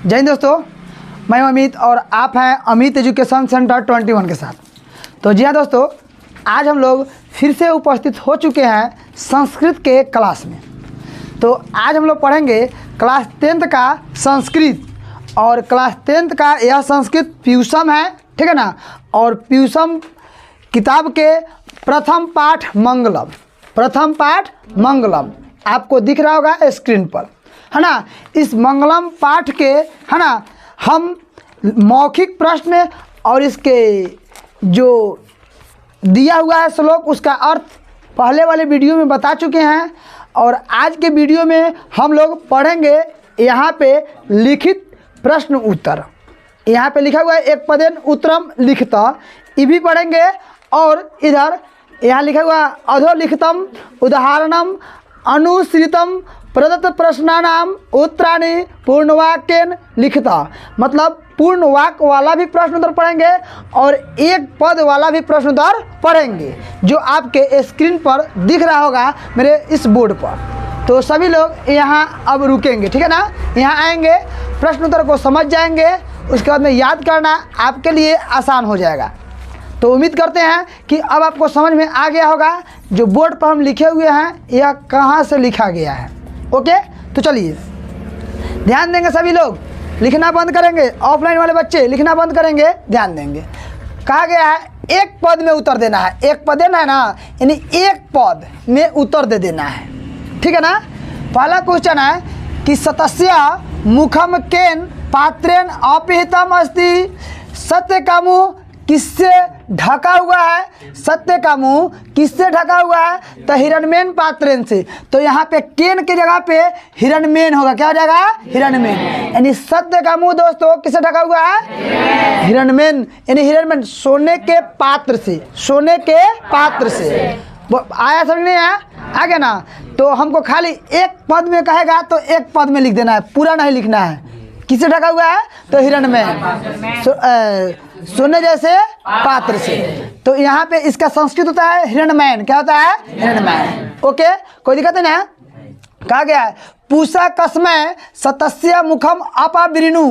जय हिंद दोस्तों, मैं अमित और आप हैं अमित एजुकेशन सेंटर 21 के साथ। तो जी हाँ दोस्तों, आज हम लोग फिर से उपस्थित हो चुके हैं संस्कृत के क्लास में। तो आज हम लोग पढ़ेंगे क्लास 10th का संस्कृत, और क्लास 10th का यह संस्कृत प्यूसम है, ठीक है ना। और प्यूसम किताब के प्रथम पाठ मंगलम आपको दिख रहा होगा स्क्रीन पर, है ना। इस मंगलम पाठ के, है ना, हम मौखिक प्रश्न और इसके जो दिया हुआ है श्लोक, उसका अर्थ पहले वाले वीडियो में बता चुके हैं। और आज के वीडियो में हम लोग पढ़ेंगे यहाँ पे लिखित प्रश्न उत्तर। यहाँ पे लिखा हुआ है एक पदेन उत्तरम लिखता, ये भी पढ़ेंगे। और इधर यहाँ लिखा हुआ अधोलिखितम उदाहरणम अनुसृतम प्रदत्त प्रश्नानाम उत्तराणि पूर्णवाक्येन लिखता, मतलब पूर्ण वाक्य वाला भी प्रश्न उत्तर पढ़ेंगे और एक पद वाला भी प्रश्न उत्तर पढ़ेंगे, जो आपके स्क्रीन पर दिख रहा होगा मेरे इस बोर्ड पर। तो सभी लोग यहाँ अब रुकेंगे, ठीक है ना। यहाँ आएंगे, प्रश्न उत्तर को समझ जाएंगे, उसके बाद में याद करना आपके लिए आसान हो जाएगा। तो उम्मीद करते हैं कि अब आपको समझ में आ गया होगा जो बोर्ड पर हम लिखे हुए हैं यह कहाँ से लिखा गया है। ओके, तो चलिए ध्यान देंगे सभी लोग, लिखना बंद करेंगे। ऑफलाइन वाले बच्चे लिखना बंद करेंगे, ध्यान देंगे। कहा गया है एक पद में उत्तर देना है, एक पद देना है ना, यानी एक पद में उत्तर दे देना है, ठीक है ना। पहला क्वेश्चन है कि सतस्य मुखम केन पात्रेन अपिहितम अस्ति, सत्य का मुंह किससे ढका हुआ है, सत्य का मुंह किससे ढका हुआ है, तो हिरण्मेन पात्रेन से। तो यहाँ पे केन की जगह पे हिरण्मेन होगा, क्या हो जाएगा, हिरण्मेन। यानी सत्य का मुंह दोस्तों किससे ढका हुआ है, हिरण्मेन, यानी हिरण्मेन सोने के पात्र से, सोने के पात्र से। आया समझ नहीं आया, आ गया ना। तो हमको खाली एक पद में कहेगा तो एक पद में लिख देना है, पूरा नहीं लिखना है। किससे ढका हुआ है, तो हिरण्मेन, सोने जैसे पात्र से। तो यहाँ पे इसका संस्कृत होता है हिरण्मयन, क्या होता है, हिरण्मयन। ओके, कोई दिक्कत नहीं है। कहा गया है पूषा कसमय सतस्य मुखम अपावृणु,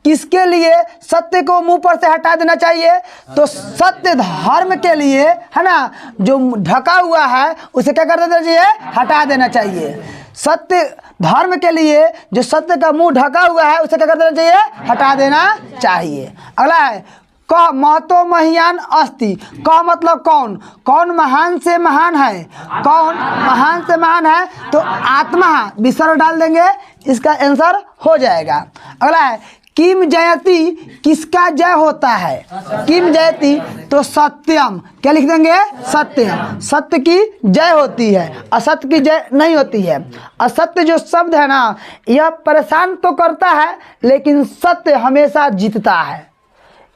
किसके लिए सत्य को मुंह पर से हटा देना चाहिए, तो सत्य धर्म के लिए, है ना, जो ढका हुआ है उसे क्या कर देना चाहिए, हटा देना चाहिए। सत्य धर्म के लिए जो सत्य का मुंह ढका हुआ है उसे क्या कर देना चाहिए, हटा देना चाहिए। अगला है क महतो महियान अस्ति, क मतलब कौन, कौन महान से महान है, कौन महान से महान है, तो आत्मा विसर्ग डाल देंगे, इसका आंसर हो जाएगा। अगला है किम जयति, किसका जय होता है, किम जयति, तो सत्यम, क्या लिख देंगे, सत्यम, सत्य की जय होती है, असत्य की जय नहीं होती है। असत्य जो शब्द है ना, यह परेशान तो करता है लेकिन सत्य हमेशा जीतता है।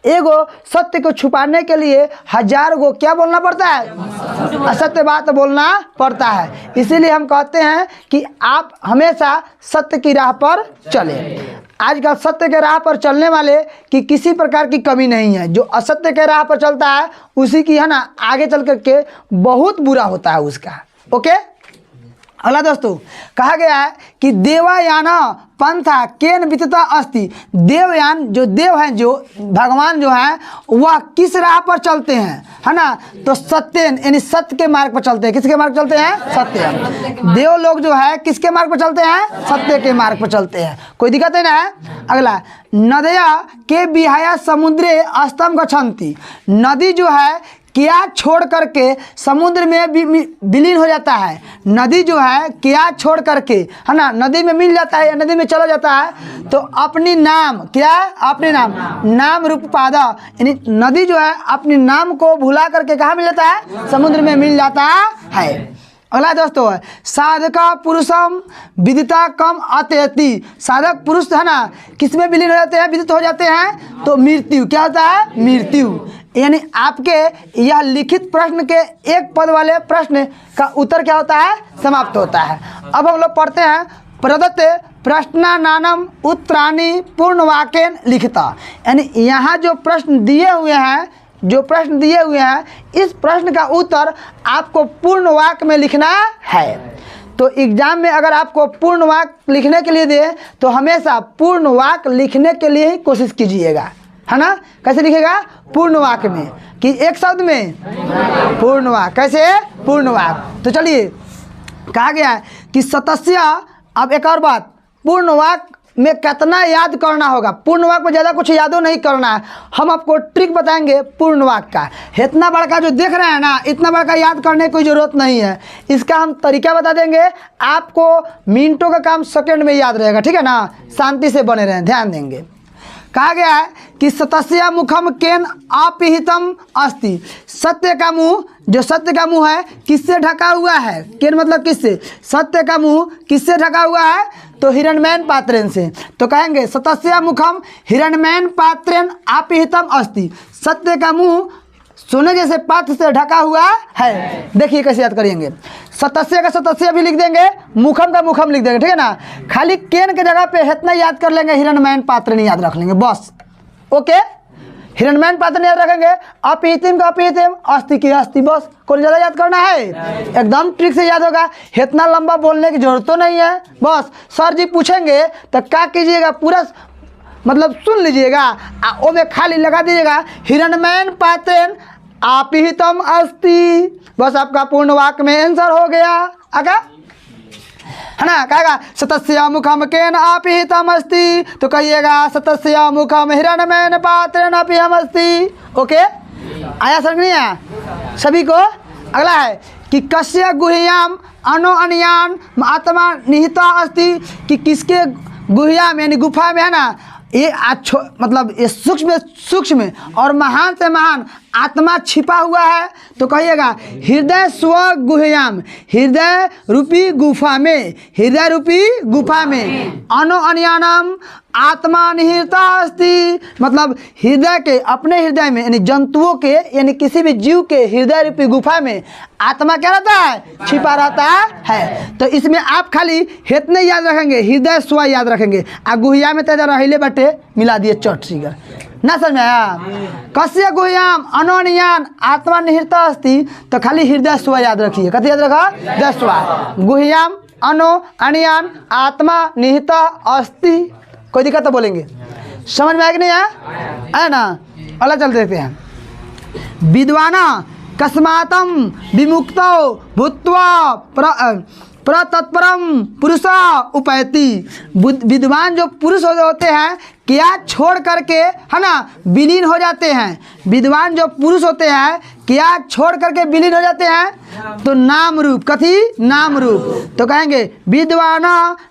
एगो सत्य को छुपाने के लिए हजार गो क्या बोलना पड़ता है, असत्य बात बोलना पड़ता है। इसीलिए हम कहते हैं कि आप हमेशा सत्य की राह पर चलें। आजकल सत्य के राह पर चलने वाले की किसी प्रकार की कमी नहीं है। जो असत्य के राह पर चलता है उसी की, है ना, आगे चल करके बहुत बुरा होता है उसका। ओके, अगला दोस्तों कहा गया है कि देवयान पंथा केन वितता अस्ति, देवयान जो देव हैं, जो भगवान जो हैं, वह किस राह पर चलते हैं, है ना, तो सत्यन, यानी सत्य के मार्ग पर चलते हैं। किसके मार्ग पर चलते हैं, सत्य। देव लोग जो है किसके मार्ग पर चलते हैं, सत्य के मार्ग पर चलते हैं, कोई दिक्कत नहीं है। अगला नदया के विहाया समुद्रे अस्तम गच्छन्ति, नदी जो है क्या छोड़ करके समुद्र में विलीन हो जाता है। नदी जो है क्या छोड़ करके, है ना, नदी में मिल जाता है या नदी में चला जाता है, तो अपनी नाम, क्या, अपने नाम, नाम रूप पादा, यानी नदी जो है अपने नाम को भुला करके कहाँ मिल जाता है, समुद्र में मिल जाता है। अगला दोस्तों है साधका पुरुषम विदिता कम अत्यति, साधक पुरुष है ना किसमें विलीन हो जाते हैं, विदित हो जाते हैं, तो मृत्यु, क्या होता है, मृत्यु। यानी आपके यह लिखित प्रश्न के एक पद वाले प्रश्न का उत्तर क्या होता है, समाप्त होता है। अब हम लोग पढ़ते हैं प्रदत्त प्रश्नानाम उत्तराणि पूर्णवाक्येन लिखिता, यानी यहाँ जो प्रश्न दिए हुए हैं, इस प्रश्न का उत्तर आपको पूर्ण वाक्य में लिखना है। तो एग्जाम में अगर आपको पूर्ण वाक्य लिखने के लिए दे तो हमेशा पूर्ण वाक्य लिखने के लिए ही कोशिश कीजिएगा, है ना। कैसे लिखेगा? पूर्ण वाक्य में, कि एक शब्द में पूर्ण वाक्य। कैसे? पूर्ण वाक्य। तो चलिए, कहा गया है कि सतस्य। अब एक और बात, पूर्ण वाक्य में कितना याद करना होगा। पूर्ण वाक्य में ज़्यादा कुछ यादों नहीं करना है, हम आपको ट्रिक बताएंगे पूर्ण वाक्य का। इतना बड़का जो देख रहे हैं ना, इतना बड़का याद करने की कोई ज़रूरत नहीं है। इसका हम तरीका बता देंगे, आपको मिनटों का काम सेकंड में याद रहेगा, ठीक है ना। शांति से बने रहें, ध्यान देंगे। कहा गया है कि सतस्य मुखम केन अपिहितम अस्ति। सत्य का मुंह, जो सत्य का मुंह है किससे ढका हुआ है? केन मतलब किससे? सत्य का मुंह किससे ढका हुआ है? तो हिरण्मयन पात्रेन से। तो कहेंगे सतस्य मुखम हिरण्मयन पात्रेन अपिहितम अस्ति। सत्य का मुंह सोने जैसे पात्र से ढका हुआ है। देखिए कैसे याद करेंगे। सतस्य का सतस्य भी लिख देंगे, मुखम का मुखम लिख देंगे, ठीक है ना। खाली केन के जगह पे इतना याद कर लेंगे, हिरण्मयन पात्र नहीं याद रख लेंगे बस। ओके, हिरण्मयन पात्र नहीं याद रखेंगे, अपिहितम का अपिहितम, अस्ति की अस्ति, बस। कोई ज़्यादा याद करना है? एकदम ट्रिक से याद होगा, इतना लंबा बोलने की जरूरत तो नहीं है। बस सर जी पूछेंगे तो क्या कीजिएगा, पूरा मतलब सुन लीजिएगा, ओ में खाली लगा दीजिएगा हिरण्मयन पात्रेन अपिहितम अस्ति, बस आपका पूर्ण वाक्य में आंसर हो गया। आगा है ना, कहेगा सतस्य मुखम केन अपिहितम अस्ति, तो कहिएगा सतस्य मुखम हिरण्मयन पात्रेन अपिहितम अस्ति। ओके, आया समझ नहीं आया सभी को? अगला है कि कस्य गुह्याम अनो अनियान आत्मा निहिता अस्ति, कि किसके गुह्याम यानी गुफा में, है ना, ये मतलब ये सूक्ष्म और महान से महान आत्मा छिपा हुआ है। तो कहिएगा हृदय स्व गुह्याम, हृदय रूपी गुफा में, हृदय रूपी गुफा में अनो अन्यानम आत्मा निहिता अस्ति, मतलब हृदय के, अपने हृदय में, यानी जंतुओं के, यानी किसी भी जीव के हृदय रूपी गुफा में आत्मा क्या रहता है? छिपा रहता है। तो इसमें आप खाली इतने याद रखेंगे, हृदय स्व याद रखेंगे, आ गुहिया में तेजा रहिले बटे मिला दिए चट सीगर, ना समझ में आया? कस्य गुह्याम अनोनियान आत्मा निहिता अस्ति, तो खाली हृदय स्व याद रखिए। कथी याद रखा? हृदय स्व। गुह्याम अनो अनियान आत्मा निहिता अस्ति। कोई दिक्कत तो बोलेंगे? समझ में आया कि नहीं आया ना? अगला चल देखते हैं। विद्वाना कस्मातम विमुक्तो भूत्वा प्रतत्परम पुरुषा उपैति। विद्वान जो पुरुष होते हैं क्या छोड़ करके, है ना, विलीन हो जाते हैं। विद्वान जो पुरुष होते हैं क्या छोड़ करके विलीन हो जाते हैं? तो नाम रूप। कथी? नाम रूप। तो कहेंगे विद्वान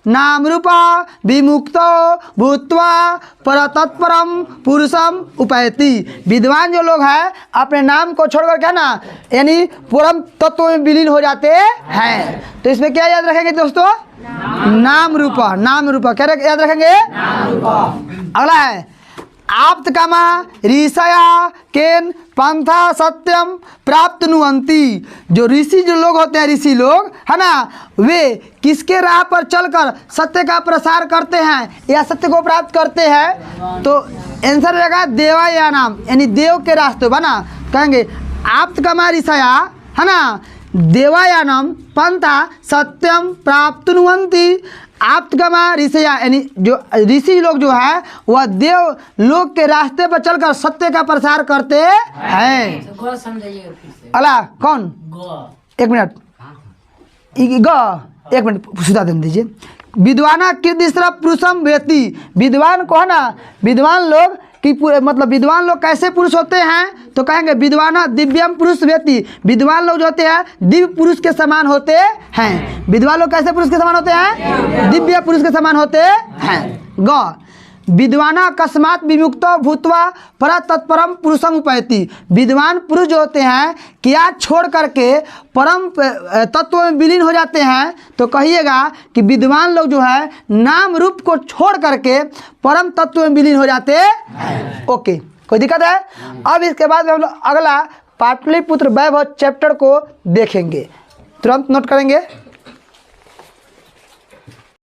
नाम रूपा विमुक्तो भूत्वा परतत्परम पुरुषम उपैति। विद्वान जो लोग हैं अपने नाम को छोड़ करके, है ना, यानी परम तत्व में विलीन हो जाते हैं। तो इसमें क्या याद रखेंगे दोस्तों? नाम रूपा। नाम रूपा क्या याद रखेंगे? अगला है आप्त कामा ऋषया केन पंथा सत्यम प्राप्त नुवंती। जो ऋषि जो लोग होते हैं, ऋषि लोग, है ना, वे किसके राह पर चलकर सत्य का प्रसार करते हैं या सत्य को प्राप्त करते हैं? तो आंसर रहेगा देवायानाम, यानी देव के रास्ते पर ना। कहेंगे आप्त कामा ऋषया, है ना, देवायानम पंथा सत्यम प्राप्त नुवंती। आप्तगमा ऋषया, यानी जो ऋषि लोग जो है वह देव लोग के रास्ते पर चलकर सत्य का प्रसार करते हैं। अला कौन? एक मिनट, एक मिनट सुधा दे दीजिए। विद्वाना कीर्तिस्रा पुरुषम व्यति। विद्वान को, है ना, विद्वान लोग कि मतलब विद्वान लोग कैसे पुरुष होते हैं? तो कहेंगे विद्वाना दिव्यम पुरुष व्यक्ति। विद्वान लोग जो होते हैं दिव्य पुरुष के समान होते हैं। विद्वान लोग कैसे पुरुष के समान होते हैं? दिव्य पुरुष के समान होते हैं। ग विद्वाना अकस्मात विमुक्तो भूत्वा पर तत्परम पुरुषम उपैति। विद्वान पुरुष जो होते हैं क्या छोड़ करके परम तत्व में विलीन हो जाते हैं? तो कहिएगा कि विद्वान लोग जो है नाम रूप को छोड़ करके परम तत्व में विलीन हो जाते हैं। ओके, कोई दिक्कत है? अब इसके बाद हम लोग अगला पाटलिपुत्र वैभव चैप्टर को देखेंगे, तुरंत नोट करेंगे।